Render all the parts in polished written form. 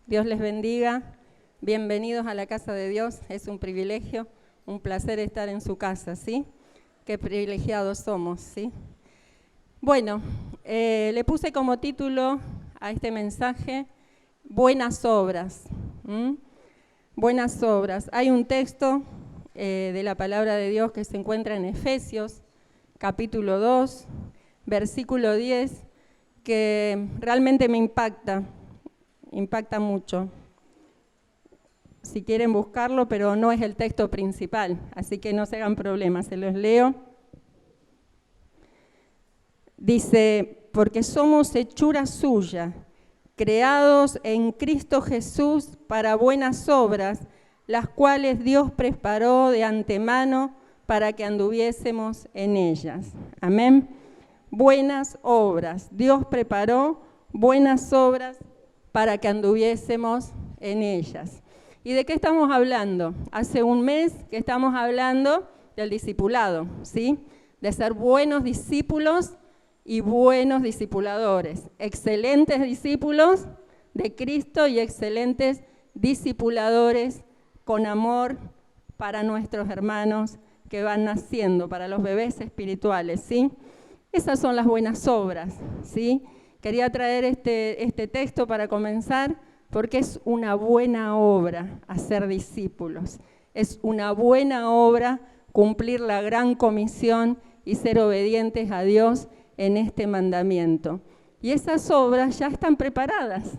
Dios les bendiga. Bienvenidos a la casa de Dios. Es un privilegio, un placer estar en su casa, ¿sí? Qué privilegiados somos, ¿sí? Bueno, le puse como título a este mensaje, Buenas Obras. Buenas Obras. Hay un texto de la palabra de Dios que se encuentra en Efesios, capítulo 2, versículo 10, que realmente me impacta mucho. Si quieren buscarlo, pero no es el texto principal, así que no se hagan problemas, se los leo. Dice, porque somos hechura suya, creados en Cristo Jesús para buenas obras, las cuales Dios preparó de antemano para que anduviésemos en ellas. Amén. Buenas obras. Dios preparó buenas obras para que anduviésemos en ellas. ¿Y de qué estamos hablando? Hace un mes que estamos hablando del discipulado, ¿sí? De ser buenos discípulos y buenos discipuladores. Excelentes discípulos de Cristo y excelentes discipuladores con amor para nuestros hermanos que van naciendo, para los bebés espirituales, ¿sí? Esas son las buenas obras, ¿sí? Quería traer este texto para comenzar porque es una buena obra hacer discípulos. Es una buena obra cumplir la gran comisión y ser obedientes a Dios en este mandamiento. Y esas obras ya están preparadas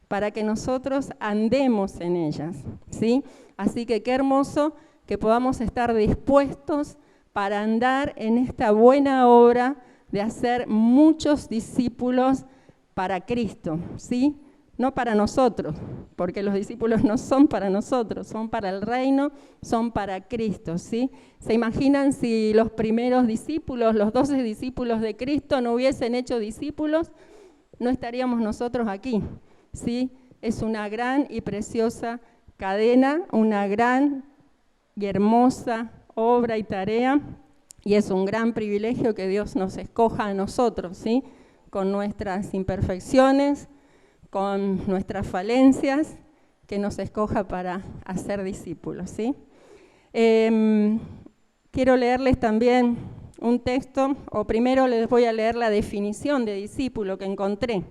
para que nosotros andemos en ellas, ¿sí? Así que qué hermoso que podamos estar dispuestos para andar en esta buena obra de hacer muchos discípulos para Cristo, ¿sí? No para nosotros, porque los discípulos no son para nosotros, son para el reino, son para Cristo, ¿sí? ¿Se imaginan si los primeros discípulos, los 12 discípulos de Cristo no hubiesen hecho discípulos? No estaríamos nosotros aquí, ¿sí? Es una gran y preciosa cadena, una gran y hermosa obra y tarea, y es un gran privilegio que Dios nos escoja a nosotros, ¿sí? Con nuestras imperfecciones, con nuestras falencias, que nos escoja para hacer discípulos, ¿sí? Quiero leerles también un texto, o primero les voy a leer la definición de discípulo que encontré.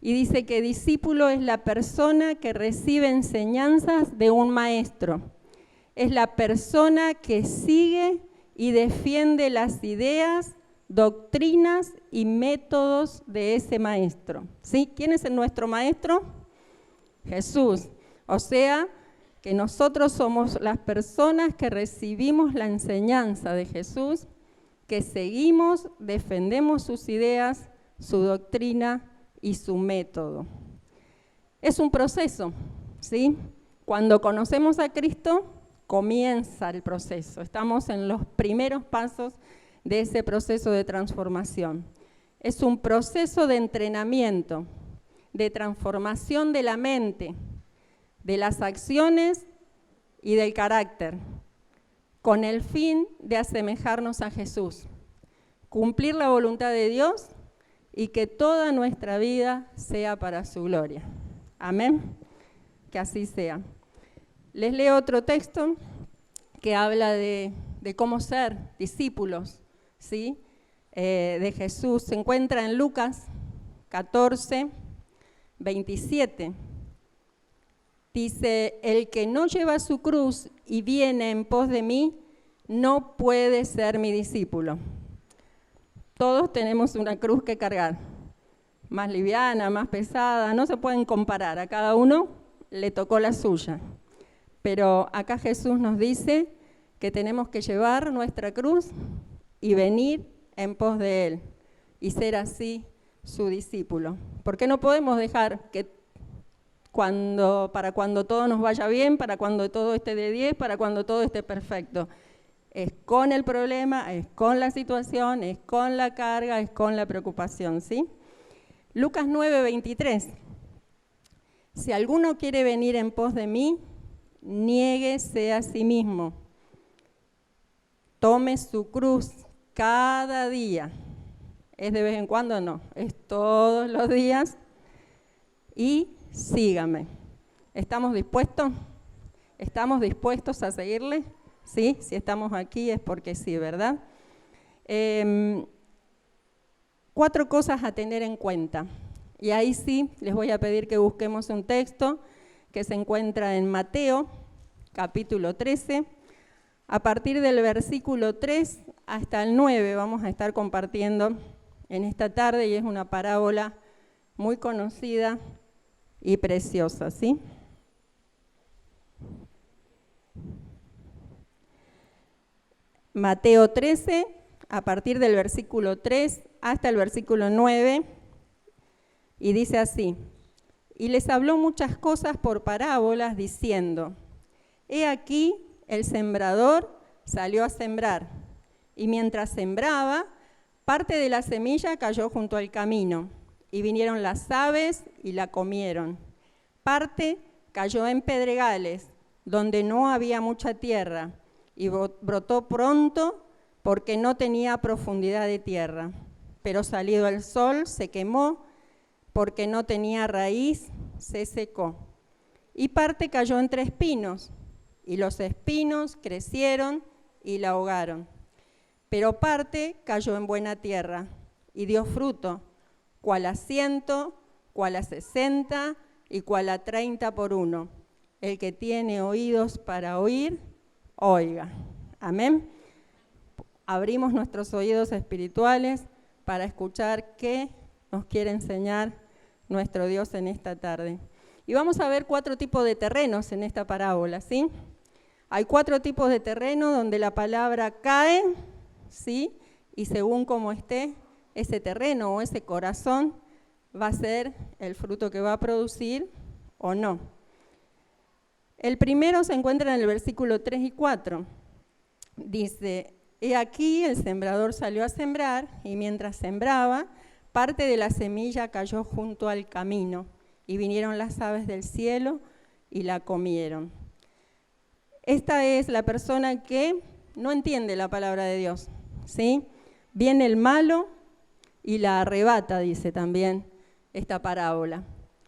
Y dice que discípulo es la persona que recibe enseñanzas de un maestro. Es la persona que sigue y defiende las ideas, doctrinas y métodos de ese maestro, ¿sí? ¿Quién es nuestro maestro? Jesús. O sea, que nosotros somos las personas que recibimos la enseñanza de Jesús, que seguimos, defendemos sus ideas, su doctrina y su método. Es un proceso, ¿sí? Cuando conocemos a Cristo, comienza el proceso. Estamos en los primeros pasos de ese proceso de transformación. Es un proceso de entrenamiento, de transformación de la mente, de las acciones y del carácter, con el fin de asemejarnos a Jesús, cumplir la voluntad de Dios y que toda nuestra vida sea para su gloria. Amén. Que así sea. Les leo otro texto que habla de cómo ser discípulos, ¿sí? De Jesús. Se encuentra en Lucas 14, 27. Dice, el que no lleva su cruz y viene en pos de mí, no puede ser mi discípulo. Todos tenemos una cruz que cargar, más liviana, más pesada, no se pueden comparar, a cada uno le tocó la suya. Pero acá Jesús nos dice que tenemos que llevar nuestra cruz y venir en pos de Él y ser así su discípulo. Porque no podemos dejar que para cuando todo nos vaya bien, para cuando todo esté de 10, para cuando todo esté perfecto. Es con el problema, es con la situación, es con la carga, es con la preocupación, ¿sí? Lucas 9, 23. Si alguno quiere venir en pos de mí, niéguese a sí mismo. Tome su cruz cada día. ¿Es de vez en cuando? No, es todos los días. Y sígame. ¿Estamos dispuestos? ¿Estamos dispuestos a seguirle? Sí, si estamos aquí es porque sí, ¿verdad? 4 cosas a tener en cuenta. Y ahí sí, les voy a pedir que busquemos un texto que se encuentra en Mateo, capítulo 13. A partir del versículo 3 hasta el 9 vamos a estar compartiendo en esta tarde, y es una parábola muy conocida y preciosa, ¿sí? Mateo 13, a partir del versículo 3 hasta el versículo 9, y dice así: y les habló muchas cosas por parábolas, diciendo: he aquí, el sembrador salió a sembrar, y mientras sembraba, parte de la semilla cayó junto al camino, y vinieron las aves y la comieron. Parte cayó en pedregales, donde no había mucha tierra, y brotó pronto porque no tenía profundidad de tierra. Pero salido el sol se quemó, porque no tenía raíz, se secó. Y parte cayó entre espinos, y los espinos crecieron y la ahogaron. Pero parte cayó en buena tierra, y dio fruto, cual a 100, cual a 60, y cual a 30 por 1. El que tiene oídos para oír, oiga. Amén. Abrimos nuestros oídos espirituales para escuchar qué nos quiere enseñar nuestro Dios en esta tarde. Y vamos a ver 4 tipos de terrenos en esta parábola, ¿sí? Hay 4 tipos de terreno donde la palabra cae, ¿sí? Y según cómo esté ese terreno o ese corazón, va a ser el fruto que va a producir o no. El primero se encuentra en el versículo 3 y 4. Dice: he aquí, el sembrador salió a sembrar, y mientras sembraba, parte de la semilla cayó junto al camino, y vinieron las aves del cielo y la comieron. Esta es la persona que no entiende la palabra de Dios, ¿sí? Viene el malo y la arrebata, dice también esta parábola.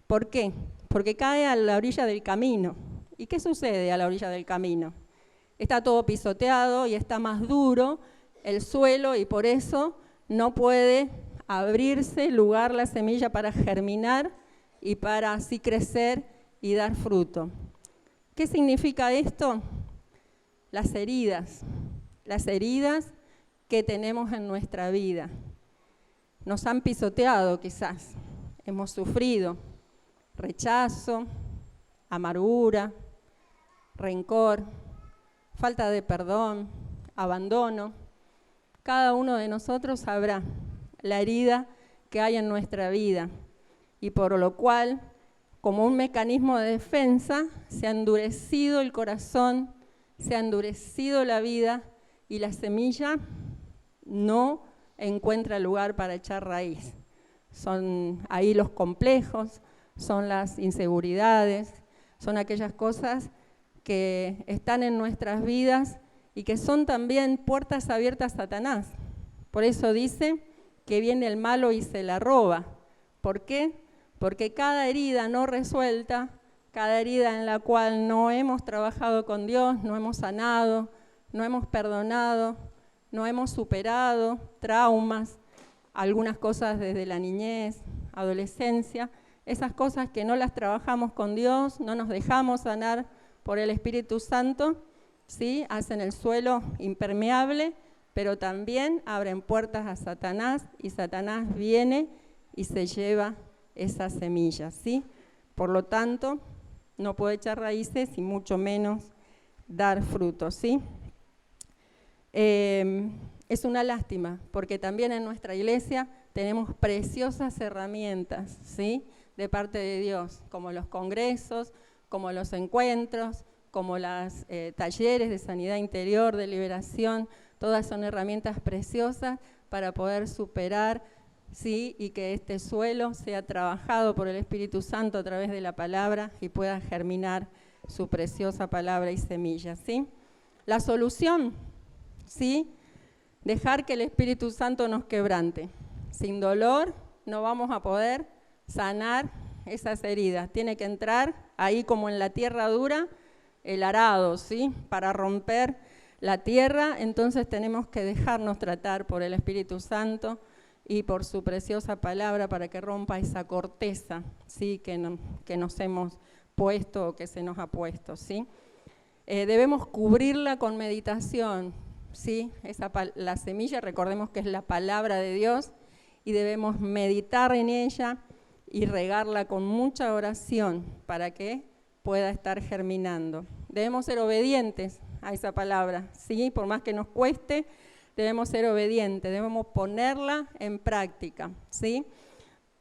¿Por qué? Porque cae a la orilla del camino. ¿Y qué sucede a la orilla del camino? Está todo pisoteado y está más duro el suelo, y por eso no puede abrirse lugar la semilla para germinar y para así crecer y dar fruto. ¿Qué significa esto? Las heridas que tenemos en nuestra vida. Nos han pisoteado quizás, hemos sufrido rechazo, amargura, rencor, falta de perdón, abandono. Cada uno de nosotros sabrá la herida que hay en nuestra vida, y por lo cual, como un mecanismo de defensa, se ha endurecido el corazón, se ha endurecido la vida, y la semilla no encuentra lugar para echar raíz. Son ahí los complejos, son las inseguridades, son aquellas cosas que están en nuestras vidas y que son también puertas abiertas a Satanás. Por eso dice que viene el malo y se la roba. ¿Por qué? Porque cada herida no resuelta, cada herida en la cual no hemos trabajado con Dios, no hemos sanado, no hemos perdonado, no hemos superado traumas, algunas cosas desde la niñez, adolescencia, esas cosas que no las trabajamos con Dios, no nos dejamos sanar por el Espíritu Santo, ¿sí? Hacen el suelo impermeable, pero también abren puertas a Satanás, y Satanás viene y se lleva esas semillas, ¿sí? Por lo tanto, no puede echar raíces y mucho menos dar frutos, ¿sí? Es una lástima, porque también en nuestra iglesia tenemos preciosas herramientas, ¿sí? De parte de Dios, como los congresos, como los encuentros, como los talleres de sanidad interior, de liberación. Todas son herramientas preciosas para poder superar, ¿sí? Y que este suelo sea trabajado por el Espíritu Santo a través de la palabra y pueda germinar su preciosa palabra y semilla, ¿sí? La solución, ¿sí? Dejar que el Espíritu Santo nos quebrante. Sin dolor no vamos a poder sanar esas heridas. Tiene que entrar ahí como en la tierra dura, el arado, ¿sí? Para romper la tierra, entonces tenemos que dejarnos tratar por el Espíritu Santo y por su preciosa palabra para que rompa esa corteza, ¿sí? que nos hemos puesto o que se nos ha puesto, ¿sí? Debemos cubrirla con meditación, ¿sí? La semilla, recordemos que es la palabra de Dios, y debemos meditar en ella y regarla con mucha oración para que pueda estar germinando. Debemos ser obedientes a esa palabra, ¿sí? Por más que nos cueste, debemos ser obedientes, debemos ponerla en práctica, ¿sí?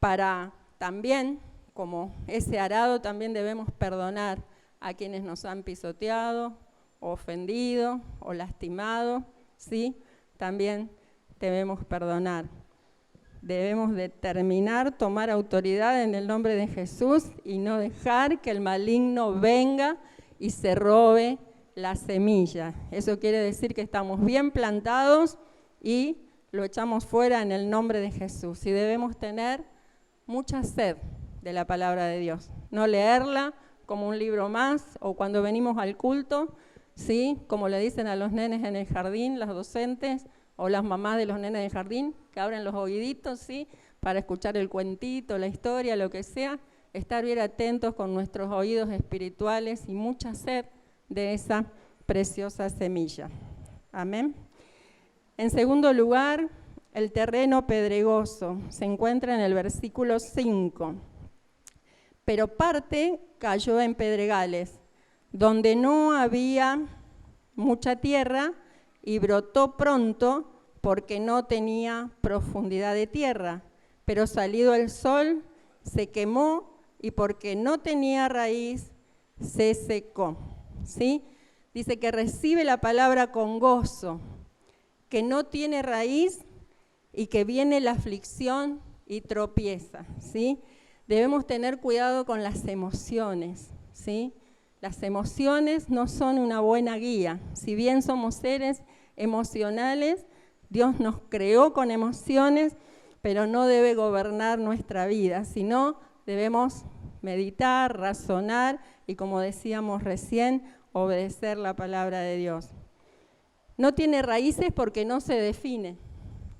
Para también, como ese arado, también debemos perdonar a quienes nos han pisoteado, ofendido o lastimado, ¿sí? También debemos perdonar. Debemos determinar, tomar autoridad en el nombre de Jesús y no dejar que el maligno venga y se robe la semilla. Eso quiere decir que estamos bien plantados y lo echamos fuera en el nombre de Jesús. Y debemos tener mucha sed de la palabra de Dios. No leerla como un libro más o cuando venimos al culto, ¿sí? Como le dicen a los nenes en el jardín, las docentes o las mamás de los nenes del jardín, que abren los oíditos, ¿sí? Para escuchar el cuentito, la historia, lo que sea, estar bien atentos con nuestros oídos espirituales y mucha sed de esa preciosa semilla. Amén. En segundo lugar, el terreno pedregoso se encuentra en el versículo 5. Pero parte cayó en pedregales, donde no había mucha tierra, y brotó pronto porque no tenía profundidad de tierra. Pero salido el sol, se quemó, y porque no tenía raíz, se secó. ¿Sí? Dice que recibe la palabra con gozo, que no tiene raíz y que viene la aflicción y tropieza, ¿sí? Debemos tener cuidado con las emociones, ¿sí? Las emociones no son una buena guía. Si bien somos seres emocionales, Dios nos creó con emociones, pero no debe gobernar nuestra vida, sino debemos meditar, razonar y, como decíamos recién, obedecer la palabra de Dios. No tiene raíces porque no se define,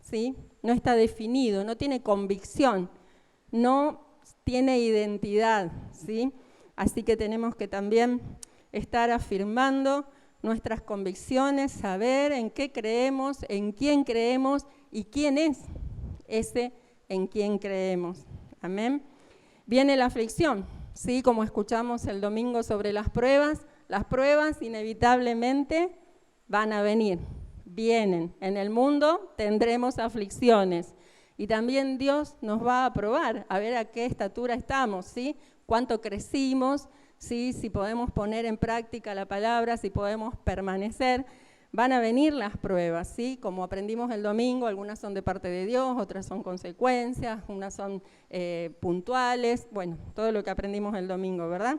¿sí? No está definido, no tiene convicción, no tiene identidad, ¿sí? Así que tenemos que también estar afirmando nuestras convicciones, saber en qué creemos, en quién creemos y quién es ese en quien creemos. Amén. Viene la aflicción, ¿sí? Como escuchamos el domingo sobre las pruebas inevitablemente van a venir, vienen. En el mundo tendremos aflicciones y también Dios nos va a probar, a ver a qué estatura estamos, ¿sí? Cuánto crecimos, ¿sí? Si podemos poner en práctica la palabra, si podemos permanecer. Van a venir las pruebas, ¿sí? Como aprendimos el domingo, algunas son de parte de Dios, otras son consecuencias, unas son puntuales, bueno, todo lo que aprendimos el domingo, ¿verdad?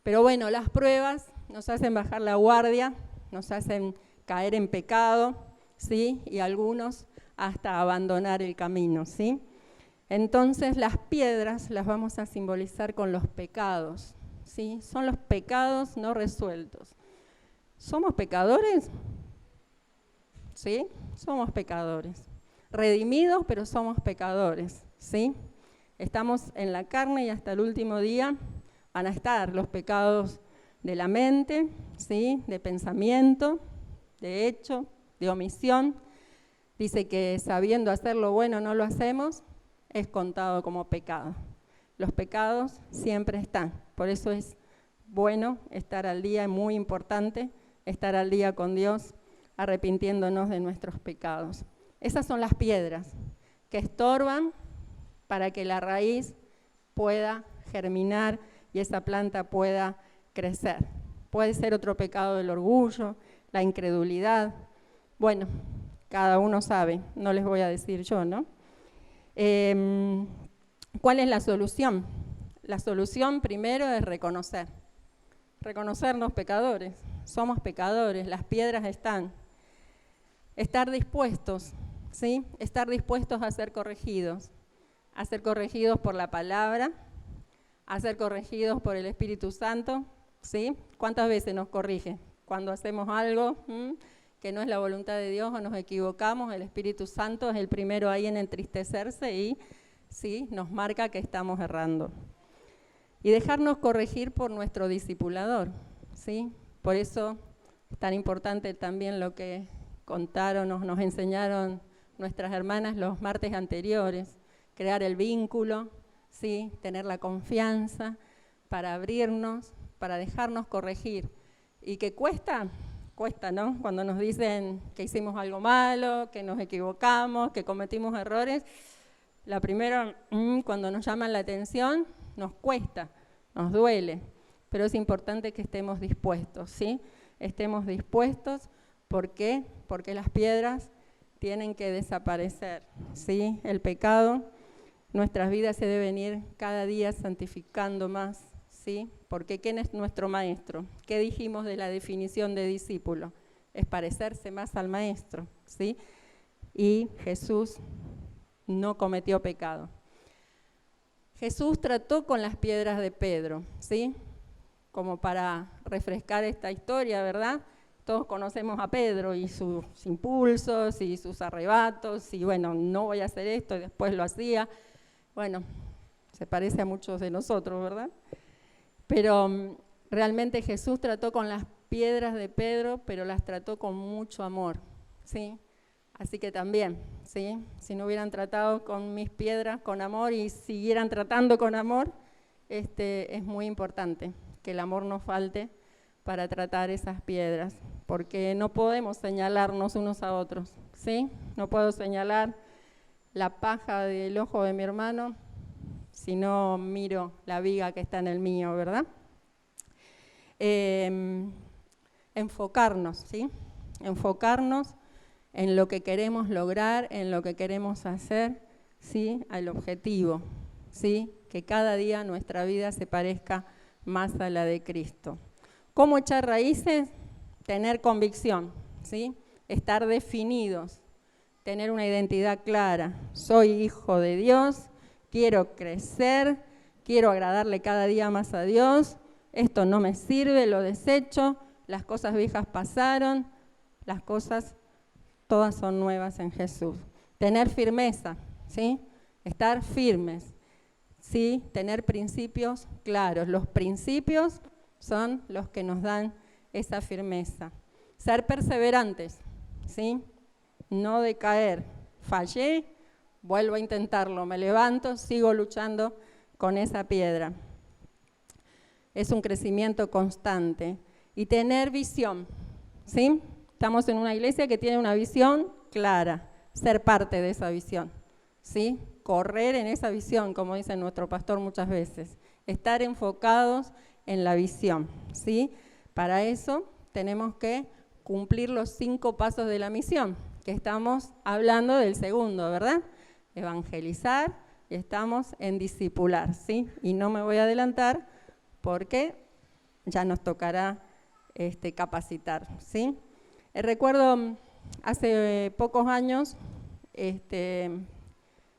Pero bueno, las pruebas nos hacen bajar la guardia, nos hacen caer en pecado, ¿sí? Y algunos hasta abandonar el camino, ¿sí? Entonces las piedras las vamos a simbolizar con los pecados, ¿sí? Son los pecados no resueltos. ¿Somos pecadores? ¿Sí? Somos pecadores. Redimidos, pero somos pecadores, ¿sí? Estamos en la carne y hasta el último día van a estar los pecados de la mente, ¿sí? De pensamiento, de hecho, de omisión. Dice que sabiendo hacer lo bueno no lo hacemos, es contado como pecado. Los pecados siempre están, por eso es bueno estar al día, es muy importante estar al día con Dios, arrepintiéndonos de nuestros pecados. Esas son las piedras que estorban para que la raíz pueda germinar y esa planta pueda crecer. Puede ser otro pecado del orgullo, la incredulidad. Bueno, cada uno sabe, no les voy a decir yo, ¿no? ¿Cuál es la solución? La solución primero es reconocernos pecadores. Somos pecadores, las piedras están. Estar dispuestos, ¿sí? Estar dispuestos a ser corregidos por la palabra, a ser corregidos por el Espíritu Santo, ¿sí? ¿Cuántas veces nos corrige? Cuando hacemos algo que no es la voluntad de Dios o nos equivocamos, el Espíritu Santo es el primero ahí en entristecerse y sí, nos marca que estamos errando. Y dejarnos corregir por nuestro discipulador, ¿sí? Por eso es tan importante también lo que contaron, nos enseñaron nuestras hermanas los martes anteriores, crear el vínculo, ¿sí? Tener la confianza para abrirnos, para dejarnos corregir. ¿Y que cuesta? Cuesta, ¿no? Cuando nos dicen que hicimos algo malo, que nos equivocamos, que cometimos errores, la primera, cuando nos llaman la atención, nos cuesta, nos duele, pero es importante que estemos dispuestos, ¿sí? Estemos dispuestos, ¿por qué? Porque las piedras tienen que desaparecer, ¿sí? El pecado, nuestras vidas se deben ir cada día santificando más, ¿sí? Porque ¿quién es nuestro maestro? ¿Qué dijimos de la definición de discípulo? Es parecerse más al maestro, ¿sí? Y Jesús no cometió pecado. Jesús trató con las piedras de Pedro, ¿sí? Como para refrescar esta historia, ¿verdad? Todos conocemos a Pedro y sus impulsos y sus arrebatos, y bueno, no voy a hacer esto, y después lo hacía. Bueno, se parece a muchos de nosotros, ¿verdad? Pero realmente Jesús trató con las piedras de Pedro, pero las trató con mucho amor, ¿sí? Así que también, ¿sí? Si no hubieran tratado con mis piedras con amor y siguieran tratando con amor, es muy importante que el amor no falte para tratar esas piedras, porque no podemos señalarnos unos a otros, ¿sí? No puedo señalar la paja del ojo de mi hermano si no miro la viga que está en el mío, ¿verdad? Enfocarnos, ¿sí? Enfocarnos en lo que queremos lograr, en lo que queremos hacer, ¿sí? Al objetivo, ¿sí? Que cada día nuestra vida se parezca más a la de Cristo. ¿Cómo echar raíces? Tener convicción, ¿sí? Estar definidos, tener una identidad clara. Soy hijo de Dios, quiero crecer, quiero agradarle cada día más a Dios, esto no me sirve, lo desecho, las cosas viejas pasaron, las cosas todas son nuevas en Jesús. Tener firmeza, ¿sí? Estar firmes, ¿sí? Tener principios claros. Los principios son los que nos dan esa firmeza. Ser perseverantes, ¿sí? No decaer. Fallé, vuelvo a intentarlo, me levanto, sigo luchando con esa piedra. Es un crecimiento constante. Y tener visión, ¿sí? Estamos en una iglesia que tiene una visión clara, ser parte de esa visión, ¿sí? Correr en esa visión, como dice nuestro pastor muchas veces, estar enfocados en la visión, ¿sí? Para eso tenemos que cumplir los 5 pasos de la misión, que estamos hablando del segundo, ¿verdad? Evangelizar y estamos en discipular, ¿sí? Y no me voy a adelantar porque ya nos tocará capacitar, ¿sí? Recuerdo hace pocos años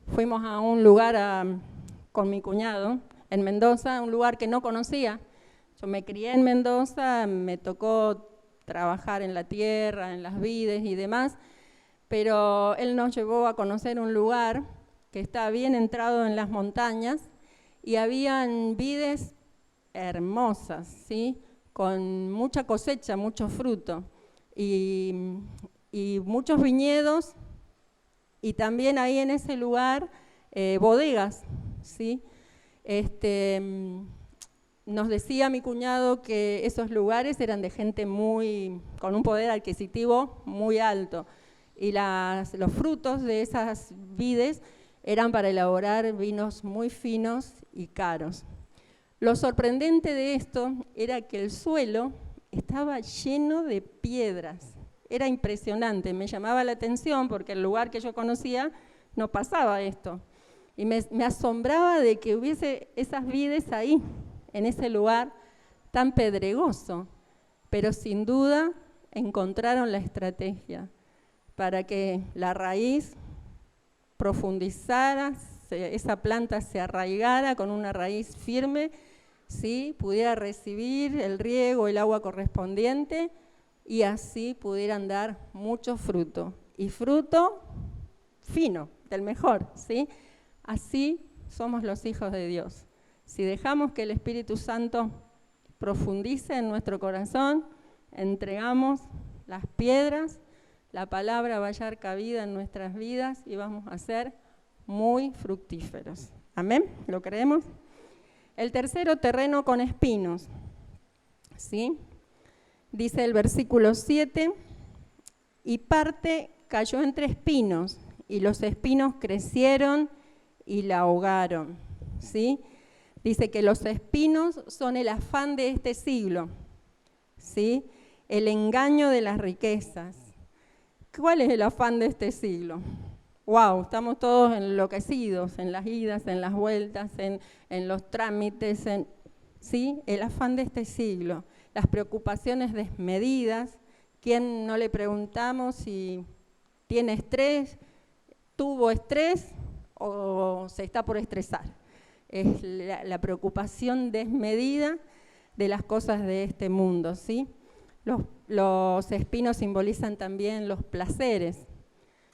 fuimos a un lugar con mi cuñado en Mendoza, un lugar que no conocía. Yo me crié en Mendoza, me tocó trabajar en la tierra, en las vides y demás, pero él nos llevó a conocer un lugar que está bien entrado en las montañas y habían vides hermosas, ¿sí? Con mucha cosecha, mucho fruto. Y muchos viñedos y también ahí en ese lugar bodegas, ¿sí? Nos decía mi cuñado que esos lugares eran de gente con un poder adquisitivo muy alto y los frutos de esas vides eran para elaborar vinos muy finos y caros. Lo sorprendente de esto era que el suelo estaba lleno de piedras. Era impresionante, me llamaba la atención porque el lugar que yo conocía no pasaba esto. Y me asombraba de que hubiese esas vides ahí, en ese lugar tan pedregoso. Pero sin duda encontraron la estrategia para que la raíz profundizara, esa planta se arraigara con una raíz firme, ¿sí? Pudiera recibir el riego, el agua correspondiente y así pudieran dar mucho fruto. Y fruto fino, del mejor, ¿sí? Así somos los hijos de Dios. Si dejamos que el Espíritu Santo profundice en nuestro corazón, entregamos las piedras, la palabra va a hallar cabida en nuestras vidas y vamos a ser muy fructíferos. ¿Amén? ¿Lo creemos? El tercero, terreno con espinos. ¿Sí? Dice el versículo 7, y parte cayó entre espinos, y los espinos crecieron y la ahogaron. ¿Sí? Dice que los espinos son el afán de este siglo, ¿sí? El engaño de las riquezas. ¿Cuál es el afán de este siglo? Wow, estamos todos enloquecidos en las idas, en las vueltas, en los trámites, ¿sí? El afán de este siglo, las preocupaciones desmedidas. ¿Quién no le preguntamos si tiene estrés, tuvo estrés o se está por estresar? Es la preocupación desmedida de las cosas de este mundo, ¿sí? Los espinos simbolizan también los placeres.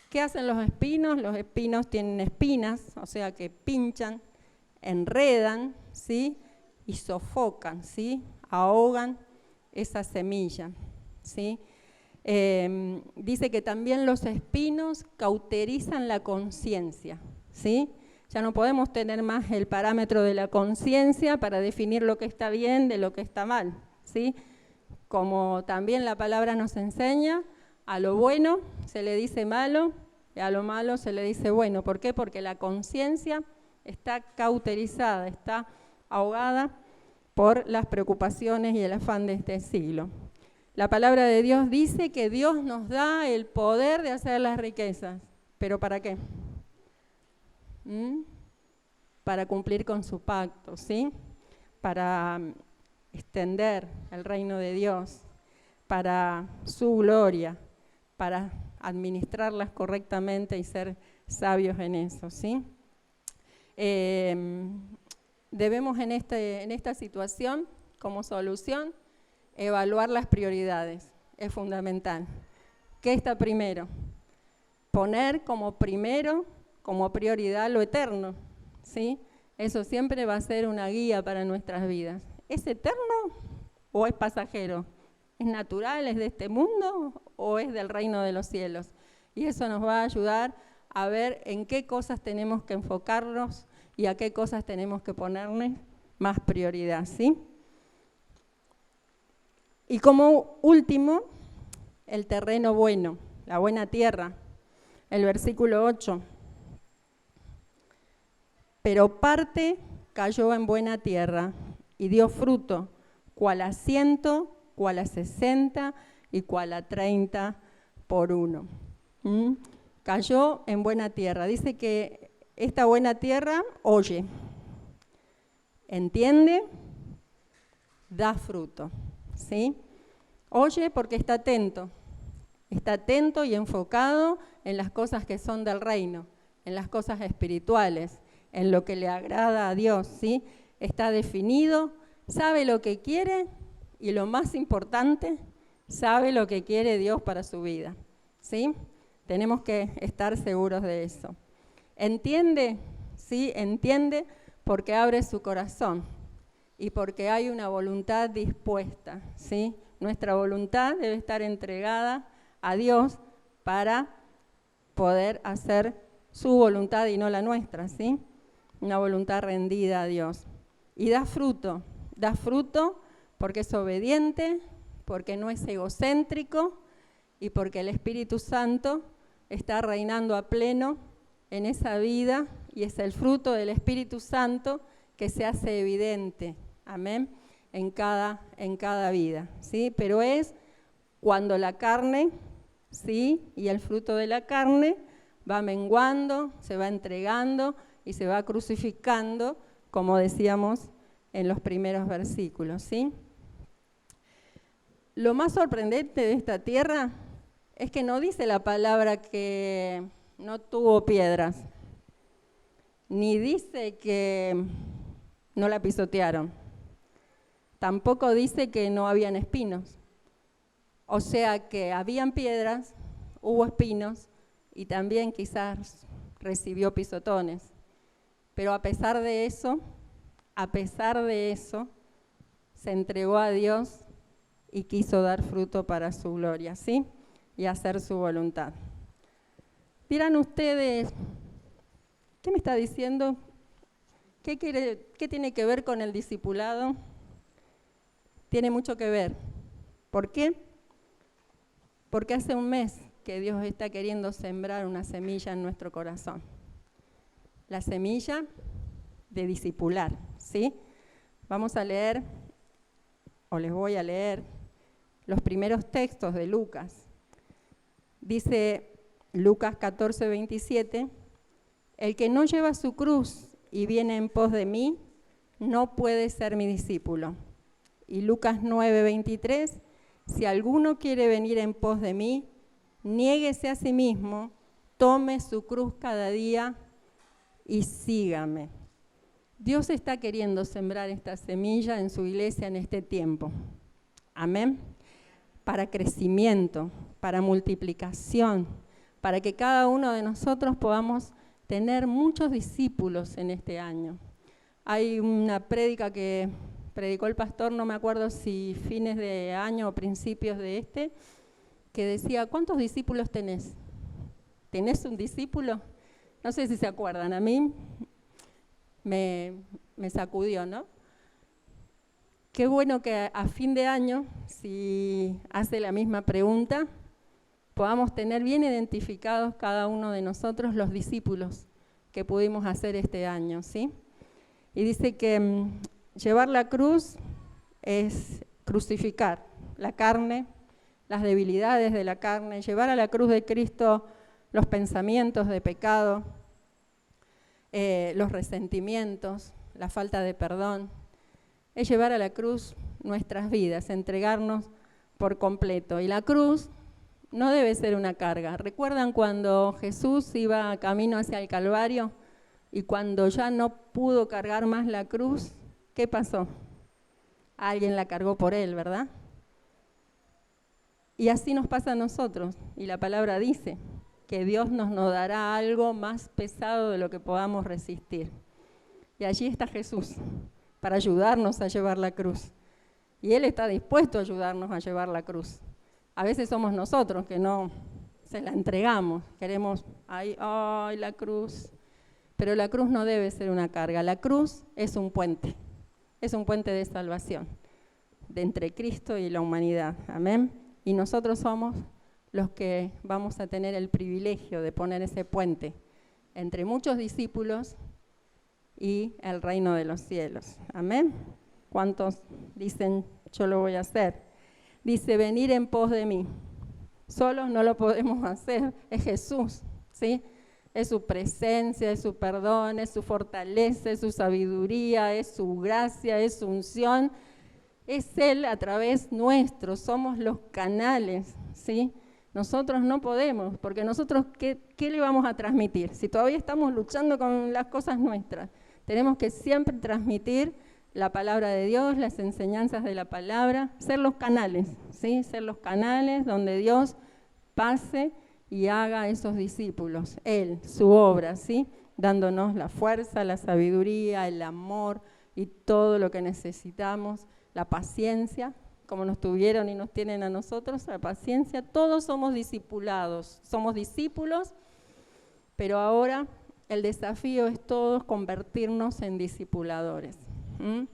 ¿Qué hacen los espinos? Los espinos tienen espinas, o sea que pinchan, enredan, ¿sí? Y sofocan, ¿sí? Ahogan esa semilla, ¿sí? Dice que también los espinos cauterizan la conciencia, ¿sí? Ya no podemos tener más el parámetro de la conciencia para definir lo que está bien de lo que está mal, ¿sí? Como también la palabra nos enseña, a lo bueno se le dice malo y a lo malo se le dice bueno. ¿Por qué? Porque la conciencia está cauterizada, está ahogada por las preocupaciones y el afán de este siglo. La palabra de Dios dice que Dios nos da el poder de hacer las riquezas. ¿Pero para qué? Para cumplir con su pacto, ¿sí? Para extender el reino de Dios, para su gloria, para administrarlas correctamente y ser sabios en eso, ¿sí? Debemos en esta situación, como solución, evaluar las prioridades. Es fundamental. ¿Qué está primero? Poner como primero, como prioridad lo eterno, ¿sí? Eso siempre va a ser una guía para nuestras vidas. ¿Es eterno o es pasajero? ¿Es natural, es de este mundo o es del reino de los cielos? Y eso nos va a ayudar a ver en qué cosas tenemos que enfocarnos y a qué cosas tenemos que ponerle más prioridad, ¿sí? Y como último, el terreno bueno, la buena tierra, el versículo 8. Pero parte cayó en buena tierra y dio fruto, cual a 100, cual a 60 y cual a 30 por uno. Cayó en buena tierra. Dice que esta buena tierra oye, entiende, da fruto, ¿sí? Oye porque está atento y enfocado en las cosas que son del reino, en las cosas espirituales, en lo que le agrada a Dios, ¿sí? Está definido, sabe lo que quiere y lo más importante, sabe lo que quiere Dios para su vida, ¿sí? Tenemos que estar seguros de eso. Entiende, ¿sí? Entiende porque abre su corazón y porque hay una voluntad dispuesta, ¿sí? Nuestra voluntad debe estar entregada a Dios para poder hacer su voluntad y no la nuestra, ¿sí? Una voluntad rendida a Dios. Y da fruto porque es obediente, porque no es egocéntrico y porque el Espíritu Santo está reinando a pleno en esa vida y es el fruto del Espíritu Santo que se hace evidente, amén, en cada vida, ¿sí? Pero es cuando la carne, ¿sí? Y el fruto de la carne va menguando, se va entregando y se va crucificando, como decíamos en los primeros versículos, ¿sí? Lo más sorprendente de esta tierra es que no dice la palabra que no tuvo piedras. ni dice que no la pisotearon, tampoco dice que no habían espinos. O sea que habían piedras, hubo espinos y también quizás recibió pisotones. Pero a pesar de eso, se entregó a Dios y quiso dar fruto para su gloria, ¿sí? Y hacer su voluntad. Dirán ustedes, ¿qué me está diciendo? ¿Qué tiene que ver con el discipulado? Tiene mucho que ver. ¿Por qué? Porque hace un mes que Dios está queriendo sembrar una semilla en nuestro corazón. La semilla de discipular, ¿sí? Vamos a leer, o les voy a leer, los primeros textos de Lucas. Dice Lucas 14:27, el que no lleva su cruz y viene en pos de mí, no puede ser mi discípulo. Y Lucas 9:23, si alguno quiere venir en pos de mí, niéguese a sí mismo, tome su cruz cada día y sígame. Dios está queriendo sembrar esta semilla en su iglesia en este tiempo. Amén. Para crecimiento, para multiplicación, para que cada uno de nosotros podamos tener muchos discípulos en este año. Hay una prédica que predicó el pastor, no me acuerdo si fines de año o principios de este, que decía, ¿cuántos discípulos tenés? ¿Tenés un discípulo? No sé si se acuerdan, a mí me sacudió, ¿no? Qué bueno que a fin de año, si hace la misma pregunta, podamos tener bien identificados cada uno de nosotros los discípulos que pudimos hacer este año, ¿sí? Y dice que llevar la cruz es crucificar la carne, las debilidades de la carne, llevar a la cruz de Cristo los pensamientos de pecado, los resentimientos, la falta de perdón, es llevar a la cruz nuestras vidas, entregarnos por completo. Y la cruz no debe ser una carga. ¿Recuerdan cuando Jesús iba camino hacia el Calvario y cuando ya no pudo cargar más la cruz, qué pasó? Alguien la cargó por él, ¿verdad? Y así nos pasa a nosotros. Y la palabra dice que Dios nos dará algo más pesado de lo que podamos resistir. Y allí está Jesús, para ayudarnos a llevar la cruz. Y Él está dispuesto a ayudarnos a llevar la cruz. A veces somos nosotros que no se la entregamos, queremos, ay, la cruz. Pero la cruz no debe ser una carga, la cruz es un puente de salvación, de entre Cristo y la humanidad, amén. Y nosotros somos los que vamos a tener el privilegio de poner ese puente entre muchos discípulos y el reino de los cielos. Amén. ¿Cuántos dicen, yo lo voy a hacer? Dice, venir en pos de mí. Solos no lo podemos hacer, es Jesús, ¿sí? Es su presencia, es su perdón, es su fortaleza, es su sabiduría, es su gracia, es su unción. Es Él a través nuestro, somos los canales, ¿sí? Nosotros no podemos, porque nosotros, ¿qué le vamos a transmitir? Si todavía estamos luchando con las cosas nuestras, tenemos que siempre transmitir la palabra de Dios, las enseñanzas de la palabra, ser los canales, ¿sí? Ser los canales donde Dios pase y haga esos discípulos, Él, su obra, ¿sí? Dándonos la fuerza, la sabiduría, el amor y todo lo que necesitamos, la paciencia, como nos tuvieron y nos tienen a nosotros, la paciencia. Todos somos discipulados, somos discípulos, pero ahora el desafío es todos convertirnos en discipuladores.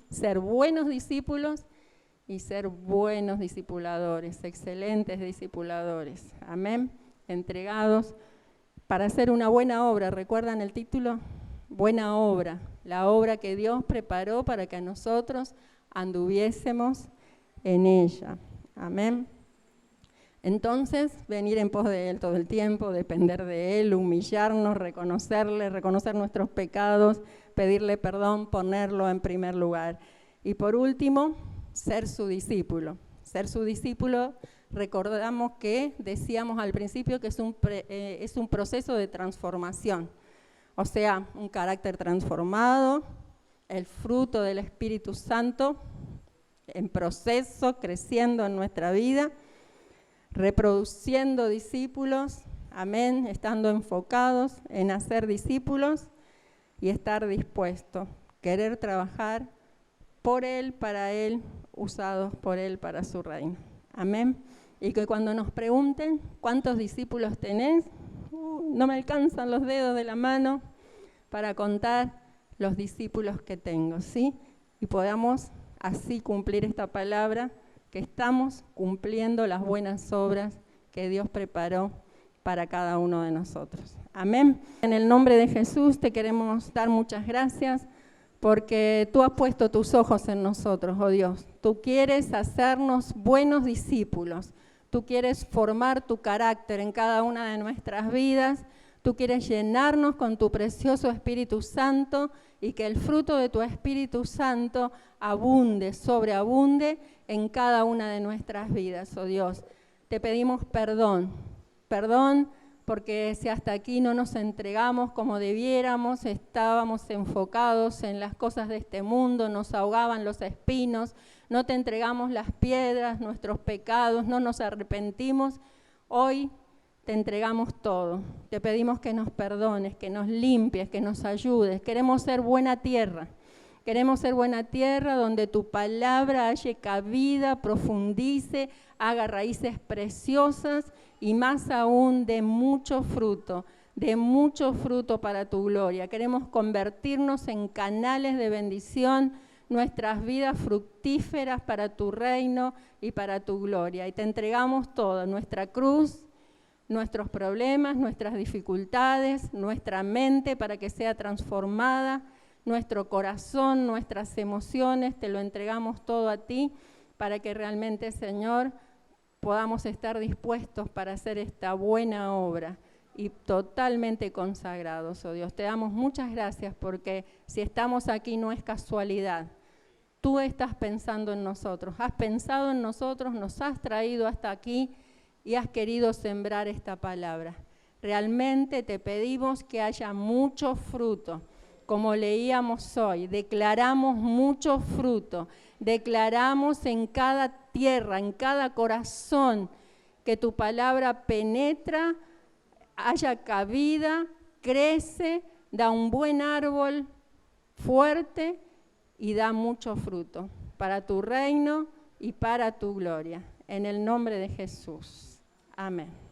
Ser buenos discípulos y ser buenos discipuladores, excelentes discipuladores. Amén. Entregados para hacer una buena obra. ¿Recuerdan el título? Buena obra. La obra que Dios preparó para que nosotros anduviésemos en ella. Amén. Entonces, venir en pos de Él todo el tiempo, depender de Él, humillarnos, reconocerle, reconocer nuestros pecados, pedirle perdón, ponerlo en primer lugar. Y por último, ser su discípulo. Ser su discípulo, recordamos que decíamos al principio que es un proceso de transformación. o sea, un carácter transformado, el fruto del Espíritu Santo en proceso, creciendo en nuestra vida, reproduciendo discípulos, amén, estando enfocados en hacer discípulos y estar dispuestos, querer trabajar por Él, para Él, usados por Él para su reino. Amén. Y que cuando nos pregunten cuántos discípulos tenés, no me alcanzan los dedos de la mano para contar los discípulos que tengo, ¿sí? Y podamos así cumplir esta palabra, que estamos cumpliendo las buenas obras que Dios preparó para cada uno de nosotros. Amén. En el nombre de Jesús te queremos dar muchas gracias porque tú has puesto tus ojos en nosotros, oh Dios. Tú quieres hacernos buenos discípulos. Tú quieres formar tu carácter en cada una de nuestras vidas. Tú quieres llenarnos con tu precioso Espíritu Santo y que el fruto de tu Espíritu Santo abunde, sobreabunde en cada una de nuestras vidas, oh Dios. Te pedimos perdón porque si hasta aquí no nos entregamos como debiéramos, estábamos enfocados en las cosas de este mundo, nos ahogaban los espinos, no te entregamos las piedras, nuestros pecados, no nos arrepentimos, hoy te entregamos todo. Te pedimos que nos perdones, que nos limpies, que nos ayudes. Queremos ser buena tierra. Queremos ser buena tierra donde tu palabra halle cabida, profundice, haga raíces preciosas y más aún de mucho fruto para tu gloria. Queremos convertirnos en canales de bendición, nuestras vidas fructíferas para tu reino y para tu gloria. Y te entregamos todo, nuestra cruz, nuestros problemas, nuestras dificultades, nuestra mente para que sea transformada, nuestro corazón, nuestras emociones, te lo entregamos todo a ti para que realmente, Señor, podamos estar dispuestos para hacer esta buena obra y totalmente consagrados, oh Dios. Te damos muchas gracias porque si estamos aquí no es casualidad. Tú estás pensando en nosotros, has pensado en nosotros, nos has traído hasta aquí y has querido sembrar esta palabra. Realmente te pedimos que haya mucho fruto. Como leíamos hoy, declaramos mucho fruto, declaramos en cada tierra, en cada corazón, que tu palabra penetra, haya cabida, crece, da un buen árbol fuerte y da mucho fruto para tu reino y para tu gloria. En el nombre de Jesús. Amén.